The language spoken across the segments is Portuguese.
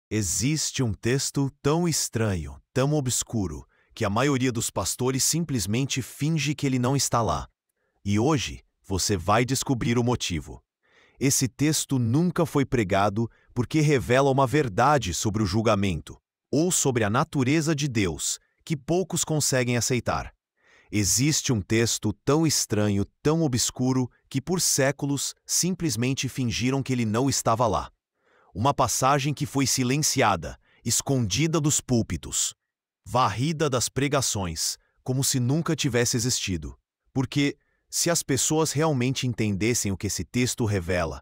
Existe um texto tão estranho, tão obscuro, que a maioria dos pastores simplesmente finge que ele não está lá. E hoje você vai descobrir o motivo. Esse texto nunca foi pregado porque revela uma verdade sobre o julgamento, ou sobre a natureza de Deus, que poucos conseguem aceitar. Existe um texto tão estranho, tão obscuro, que por séculos simplesmente fingiram que ele não estava lá. Uma passagem que foi silenciada, escondida dos púlpitos, varrida das pregações, como se nunca tivesse existido. Porque, se as pessoas realmente entendessem o que esse texto revela,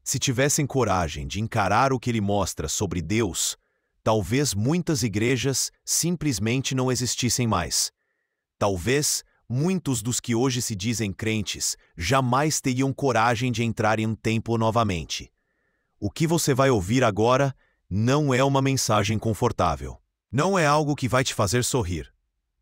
se tivessem coragem de encarar o que ele mostra sobre Deus, talvez muitas igrejas simplesmente não existissem mais. Talvez muitos dos que hoje se dizem crentes jamais teriam coragem de entrar em um templo novamente. O que você vai ouvir agora não é uma mensagem confortável. Não é algo que vai te fazer sorrir,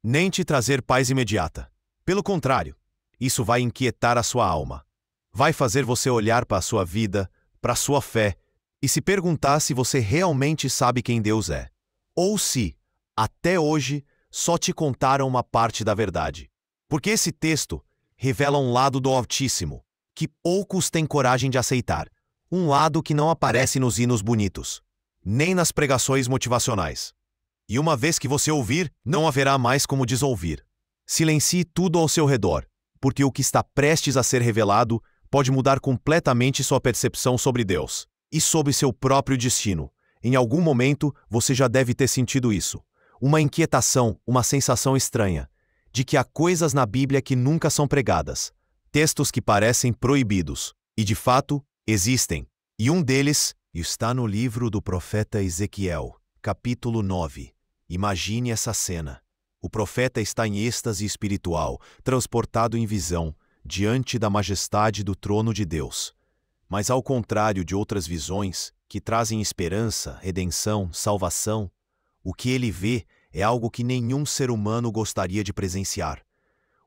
nem te trazer paz imediata. Pelo contrário, isso vai inquietar a sua alma. Vai fazer você olhar para a sua vida, para a sua fé, e se perguntar se você realmente sabe quem Deus é. Ou se, até hoje, só te contaram uma parte da verdade. Porque esse texto revela um lado do Altíssimo, que poucos têm coragem de aceitar. Um lado que não aparece nos hinos bonitos, nem nas pregações motivacionais. E uma vez que você ouvir, não haverá mais como desouvir. Silencie tudo ao seu redor, porque o que está prestes a ser revelado pode mudar completamente sua percepção sobre Deus e sobre seu próprio destino. Em algum momento, você já deve ter sentido isso. Uma inquietação, uma sensação estranha, de que há coisas na Bíblia que nunca são pregadas, textos que parecem proibidos, e de fato, existem. E um deles está no livro do profeta Ezequiel, capítulo 9. Imagine essa cena. O profeta está em êxtase espiritual, transportado em visão, diante da majestade do trono de Deus. Mas ao contrário de outras visões, que trazem esperança, redenção, salvação, o que ele vê é algo que nenhum ser humano gostaria de presenciar.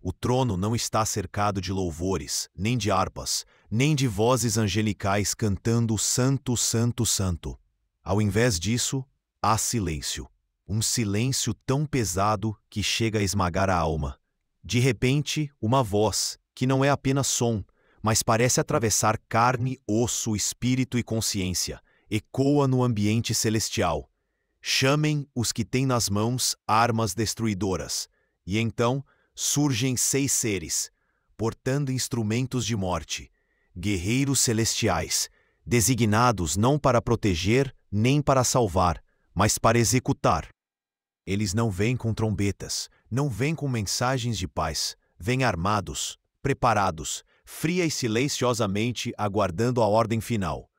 O trono não está cercado de louvores, nem de harpas, nem de vozes angelicais cantando Santo, Santo, Santo. Ao invés disso, há silêncio. Um silêncio tão pesado que chega a esmagar a alma. De repente, uma voz, que não é apenas som, mas parece atravessar carne, osso, espírito e consciência, ecoa no ambiente celestial. Chamem os que têm nas mãos armas destruidoras. E então surgem 6 seres, portando instrumentos de morte, guerreiros celestiais, designados não para proteger nem para salvar, mas para executar. Eles não vêm com trombetas, não vêm com mensagens de paz, vêm armados, preparados, fria e silenciosamente aguardando a ordem final.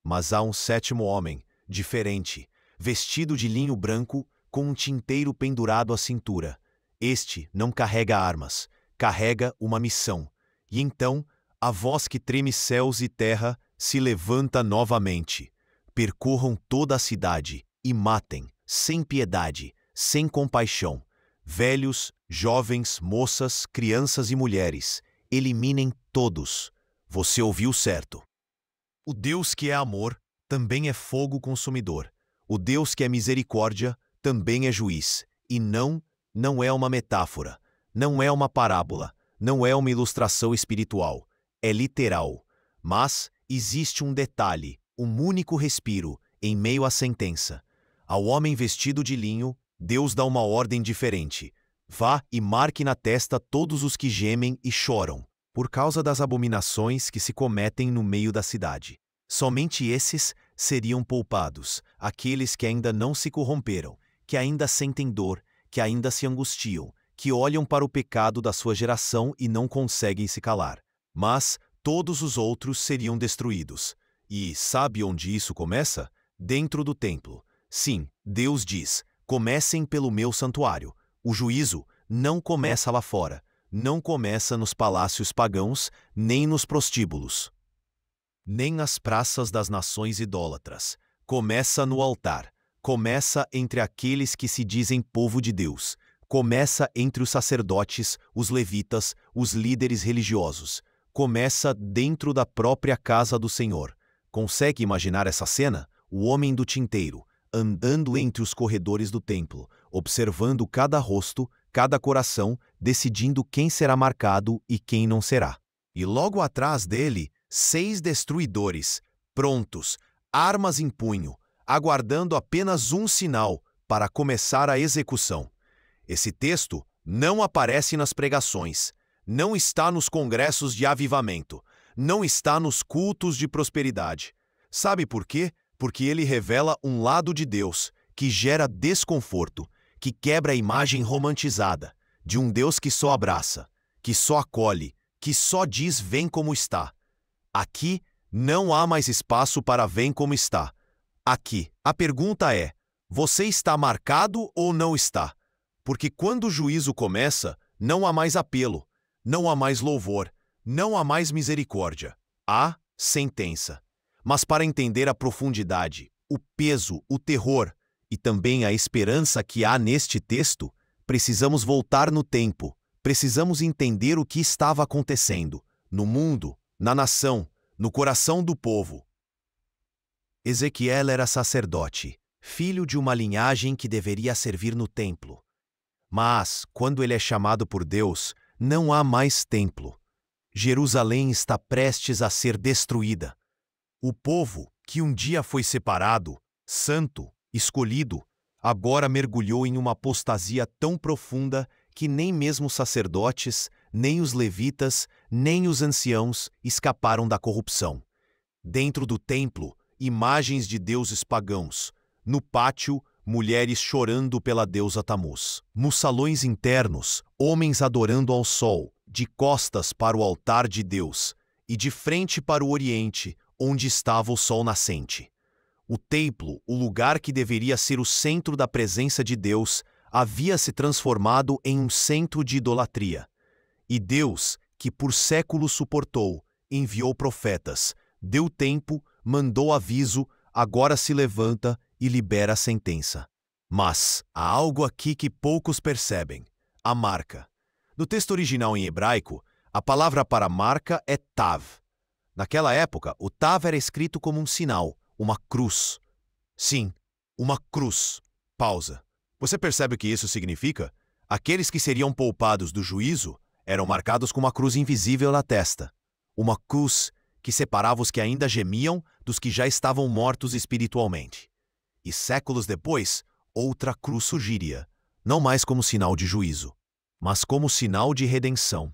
Mas há um 7º homem, diferente, vestido de linho branco, com um tinteiro pendurado à cintura. Este não carrega armas, carrega uma missão. E então, a voz que treme céus e terra se levanta novamente. Percorram toda a cidade e matem, sem piedade, sem compaixão, velhos, jovens, moças, crianças e mulheres. Eliminem todos. Você ouviu certo. O Deus que é amor também é fogo consumidor. O Deus que é misericórdia também é juiz. E não é uma metáfora, não é uma parábola, não é uma ilustração espiritual. É literal. Mas existe um detalhe, um único respiro, em meio à sentença. Ao homem vestido de linho, Deus dá uma ordem diferente. Vá e marque na testa todos os que gemem e choram, por causa das abominações que se cometem no meio da cidade. Somente esses seriam poupados, aqueles que ainda não se corromperam, que ainda sentem dor, que ainda se angustiam, que olham para o pecado da sua geração e não conseguem se calar. Mas todos os outros seriam destruídos. E sabe onde isso começa? Dentro do templo. Sim, Deus diz, comecem pelo meu santuário. O juízo não começa lá fora, não começa nos palácios pagãos, nem nos prostíbulos, nem nas praças das nações idólatras. Começa no altar. Começa entre aqueles que se dizem povo de Deus. Começa entre os sacerdotes, os levitas, os líderes religiosos. Começa dentro da própria casa do Senhor. Consegue imaginar essa cena? O homem do tinteiro, andando entre os corredores do templo, observando cada rosto, cada coração, decidindo quem será marcado e quem não será. E logo atrás dele, 6 destruidores, prontos, armas em punho, aguardando apenas um sinal para começar a execução. Esse texto não aparece nas pregações, não está nos congressos de avivamento, não está nos cultos de prosperidade. Sabe por quê? Porque ele revela um lado de Deus que gera desconforto, que quebra a imagem romantizada de um Deus que só abraça, que só acolhe, que só diz vem como está. Aqui não há mais espaço para vem como está. Aqui, a pergunta é, você está marcado ou não está? Porque quando o juízo começa, não há mais apelo, não há mais louvor, não há mais misericórdia. Há sentença. Mas para entender a profundidade, o peso, o terror e também a esperança que há neste texto, precisamos voltar no tempo, precisamos entender o que estava acontecendo no mundo, na nação, no coração do povo. Ezequiel era sacerdote, filho de uma linhagem que deveria servir no templo. Mas, quando ele é chamado por Deus, não há mais templo. Jerusalém está prestes a ser destruída. O povo, que um dia foi separado, santo, escolhido, agora mergulhou em uma apostasia tão profunda que nem mesmo os sacerdotes, nem os levitas, nem os anciãos escaparam da corrupção. Dentro do templo, imagens de deuses pagãos. No pátio, mulheres chorando pela deusa Tamuz. Nos salões internos, homens adorando ao sol, de costas para o altar de Deus, e de frente para o oriente, onde estava o sol nascente. O templo, o lugar que deveria ser o centro da presença de Deus, havia se transformado em um centro de idolatria. E Deus, que por séculos suportou, enviou profetas, deu tempo, mandou aviso, agora se levanta e libera a sentença. Mas há algo aqui que poucos percebem: a marca. No texto original em hebraico, a palavra para marca é tav. Naquela época, o tav era escrito como um sinal, uma cruz. Sim, uma cruz. Pausa. Você percebe o que isso significa? Aqueles que seriam poupados do juízo eram marcados com uma cruz invisível na testa. Uma cruz que separava os que ainda gemiam dos que já estavam mortos espiritualmente. E séculos depois, outra cruz surgiria, não mais como sinal de juízo, mas como sinal de redenção.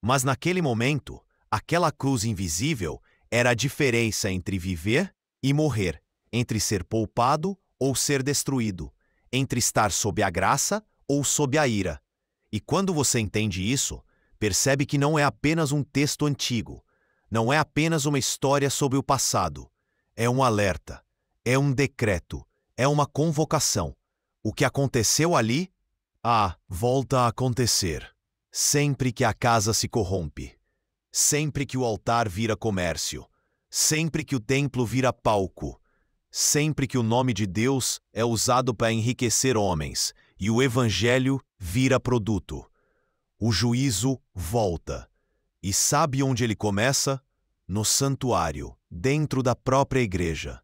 Mas naquele momento, aquela cruz invisível era a diferença entre viver e morrer, entre ser poupado ou ser destruído, entre estar sob a graça ou sob a ira. E quando você entende isso, percebe que não é apenas um texto antigo, não é apenas uma história sobre o passado, é um alerta, é um decreto, é uma convocação. O que aconteceu ali, volta a acontecer. Sempre que a casa se corrompe, sempre que o altar vira comércio, sempre que o templo vira palco, sempre que o nome de Deus é usado para enriquecer homens e o evangelho vira produto. O juízo volta. E sabe onde ele começa? No santuário, dentro da própria igreja.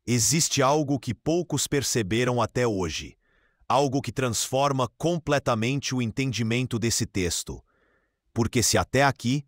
Existe algo que poucos perceberam até hoje, algo que transforma completamente o entendimento desse texto. Porque se até aqui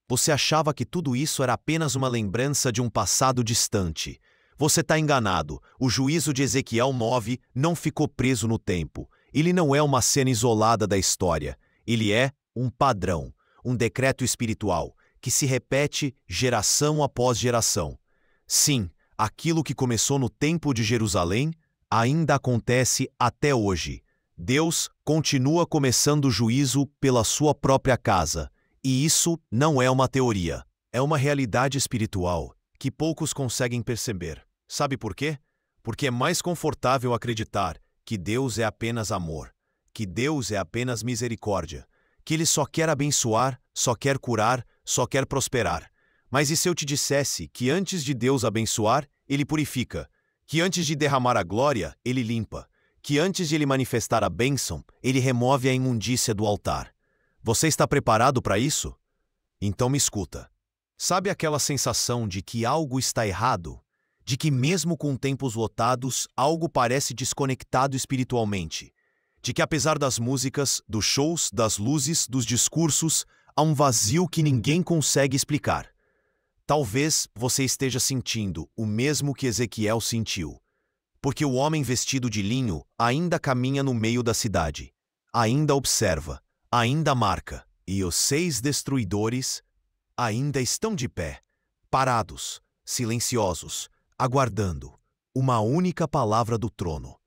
você achava que tudo isso era apenas uma lembrança de um passado distante, você está enganado. O juízo de Ezequiel 9 não ficou preso no tempo. Ele não é uma cena isolada da história. Ele é um padrão, um decreto espiritual, que se repete geração após geração. Sim, aquilo que começou no Templo de Jerusalém ainda acontece até hoje. Deus continua começando o juízo pela sua própria casa. E isso não é uma teoria, é uma realidade espiritual que poucos conseguem perceber. Sabe por quê? Porque é mais confortável acreditar que Deus é apenas amor, que Deus é apenas misericórdia, que Ele só quer abençoar, só quer curar, só quer prosperar. Mas e se eu te dissesse que antes de Deus abençoar, Ele purifica, que antes de derramar a glória, Ele limpa, que antes de Ele manifestar a bênção, Ele remove a imundícia do altar? Você está preparado para isso? Então me escuta. Sabe aquela sensação de que algo está errado? de que mesmo com templos lotados, algo parece desconectado espiritualmente, de que apesar das músicas, dos shows, das luzes, dos discursos, há um vazio que ninguém consegue explicar. Talvez você esteja sentindo o mesmo que Ezequiel sentiu, porque o homem vestido de linho ainda caminha no meio da cidade, ainda observa, ainda marca, e os 6 destruidores ainda estão de pé, parados, silenciosos, aguardando uma única palavra do trono.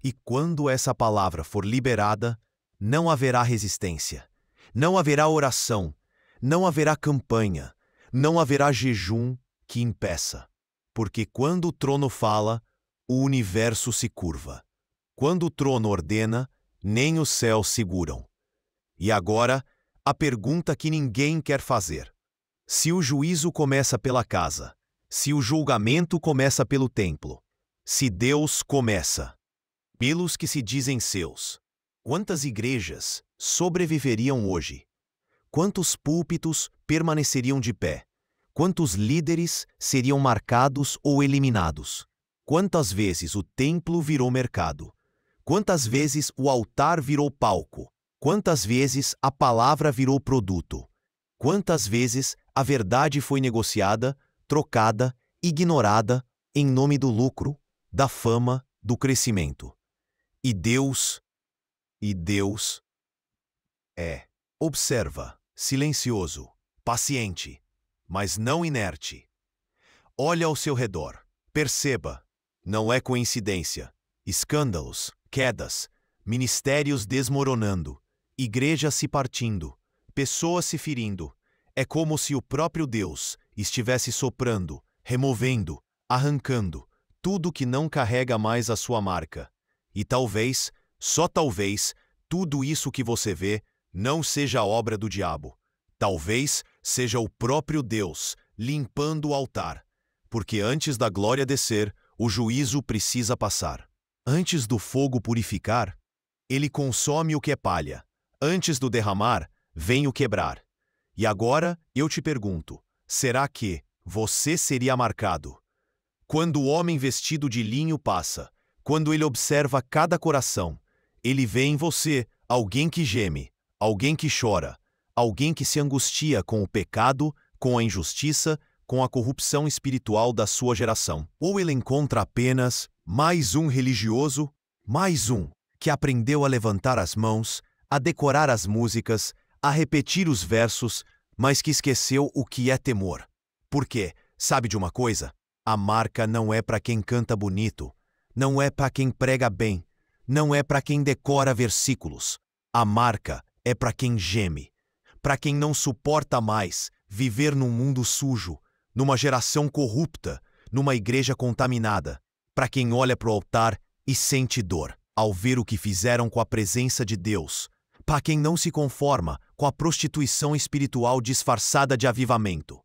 E quando essa palavra for liberada, não haverá resistência, não haverá oração, não haverá campanha, não haverá jejum que impeça. Porque quando o trono fala, o universo se curva. Quando o trono ordena, nem os céus seguram. E agora, a pergunta que ninguém quer fazer. Se o juízo começa pela casa, se o julgamento começa pelo templo, se Deus começa pelos que se dizem seus, quantas igrejas sobreviveriam hoje? Quantos púlpitos permaneceriam de pé? Quantos líderes seriam marcados ou eliminados? Quantas vezes o templo virou mercado? Quantas vezes o altar virou palco? Quantas vezes a palavra virou produto? Quantas vezes a verdade foi negociada, trocada, ignorada em nome do lucro, da fama, do crescimento? E Deus observa, silencioso, paciente, mas não inerte. Olha ao seu redor, perceba, não é coincidência. Escândalos, quedas, ministérios desmoronando, igrejas se partindo, pessoas se ferindo. É como se o próprio Deus estivesse soprando, removendo, arrancando tudo que não carrega mais a sua marca. E talvez, só talvez, tudo isso que você vê não seja obra do diabo. Talvez seja o próprio Deus limpando o altar, porque antes da glória descer, o juízo precisa passar. Antes do fogo purificar, ele consome o que é palha. Antes do derramar, vem o quebrar. E agora eu te pergunto, será que você seria marcado? Quando o homem vestido de linho passa, quando ele observa cada coração, ele vê em você alguém que geme, alguém que chora, alguém que se angustia com o pecado, com a injustiça, com a corrupção espiritual da sua geração. Ou ele encontra apenas mais um religioso, mais um que aprendeu a levantar as mãos, a decorar as músicas, a repetir os versos, mas que esqueceu o que é temor. Porque, sabe de uma coisa? A marca não é para quem canta bonito, não é para quem prega bem, não é para quem decora versículos. A marca é para quem geme, para quem não suporta mais viver num mundo sujo, numa geração corrupta, numa igreja contaminada, para quem olha para o altar e sente dor ao ver o que fizeram com a presença de Deus, para quem não se conforma com a prostituição espiritual disfarçada de avivamento,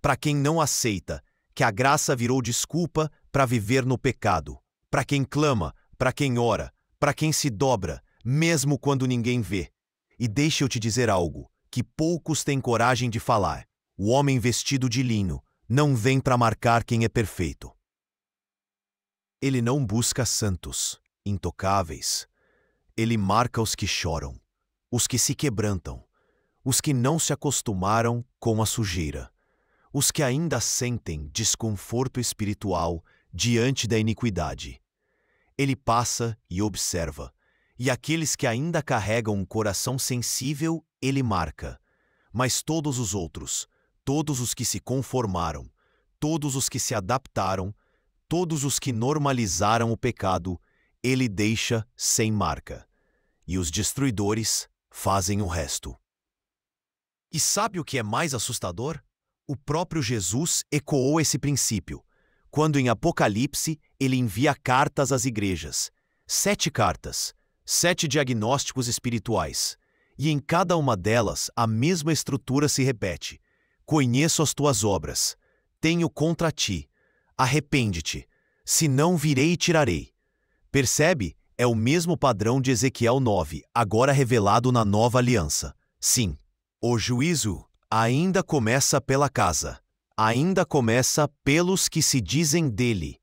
para quem não aceita que a graça virou desculpa para viver no pecado, para quem clama, para quem ora, para quem se dobra, mesmo quando ninguém vê. E deixa eu te dizer algo que poucos têm coragem de falar. O homem vestido de linho não vem para marcar quem é perfeito. Ele não busca santos, intocáveis. Ele marca os que choram, os que se quebrantam, os que não se acostumaram com a sujeira, os que ainda sentem desconforto espiritual diante da iniquidade. Ele passa e observa, e aqueles que ainda carregam um coração sensível, ele marca. Mas todos os outros, todos os que se conformaram, todos os que se adaptaram, todos os que normalizaram o pecado, ele deixa sem marca. E os destruidores fazem o resto. E sabe o que é mais assustador? O próprio Jesus ecoou esse princípio, quando em Apocalipse ele envia cartas às igrejas. 7 cartas, 7 diagnósticos espirituais. E em cada uma delas a mesma estrutura se repete. Conheço as tuas obras. Tenho contra ti. Arrepende-te. Senão virei e tirarei. Percebe? É o mesmo padrão de Ezequiel 9, agora revelado na nova aliança. Sim, o juízo ainda começa pela casa. ainda começa pelos que se dizem dele.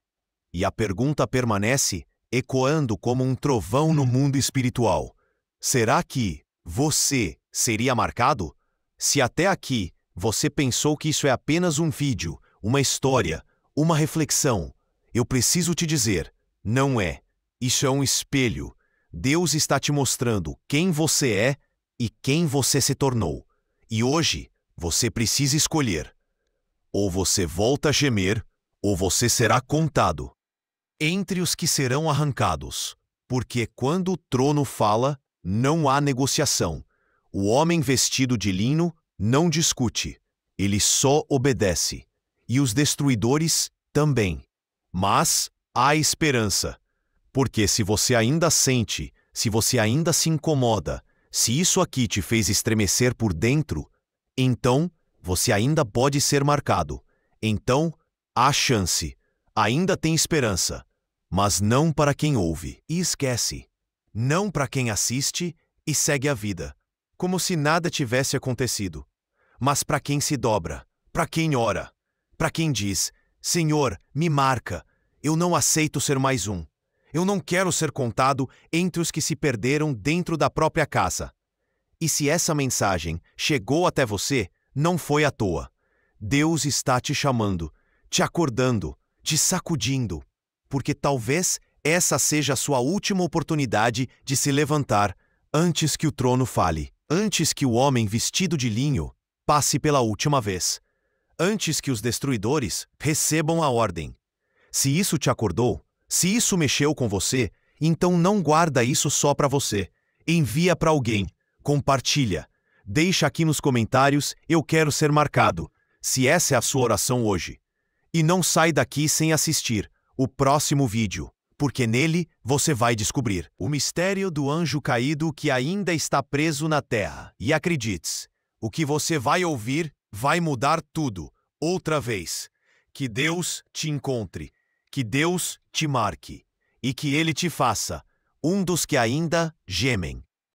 E a pergunta permanece ecoando como um trovão no mundo espiritual. Será que você seria marcado? Se até aqui você pensou que isso é apenas um vídeo, uma história, uma reflexão, eu preciso te dizer, não é. Isso é um espelho. Deus está te mostrando quem você é e quem você se tornou. E hoje, você precisa escolher. Ou você volta a gemer, ou você será contado entre os que serão arrancados. Porque quando o trono fala, não há negociação. O homem vestido de linho não discute. Ele só obedece. E os destruidores também. Mas há esperança. Porque se você ainda sente, se você ainda se incomoda, se isso aqui te fez estremecer por dentro, então você ainda pode ser marcado. Então, há chance. Ainda tem esperança. Mas não para quem ouve e esquece. Não para quem assiste e segue a vida, como se nada tivesse acontecido. Mas para quem se dobra, para quem ora, para quem diz, Senhor, me marca, eu não aceito ser mais um. Eu não quero ser contado entre os que se perderam dentro da própria casa. E se essa mensagem chegou até você, não foi à toa. Deus está te chamando, te acordando, te sacudindo, porque talvez essa seja a sua última oportunidade de se levantar antes que o trono fale, antes que o homem vestido de linho passe pela última vez, antes que os destruidores recebam a ordem. Se isso te acordou, se isso mexeu com você, então não guarda isso só para você. Envia para alguém, compartilha. Deixa aqui nos comentários, eu quero ser marcado, se essa é a sua oração hoje. E não sai daqui sem assistir o próximo vídeo, porque nele você vai descobrir o mistério do anjo caído que ainda está preso na terra. E acredite, o que você vai ouvir vai mudar tudo, outra vez. Que Deus te encontre, que Deus te marque, e que Ele te faça um dos que ainda gemem.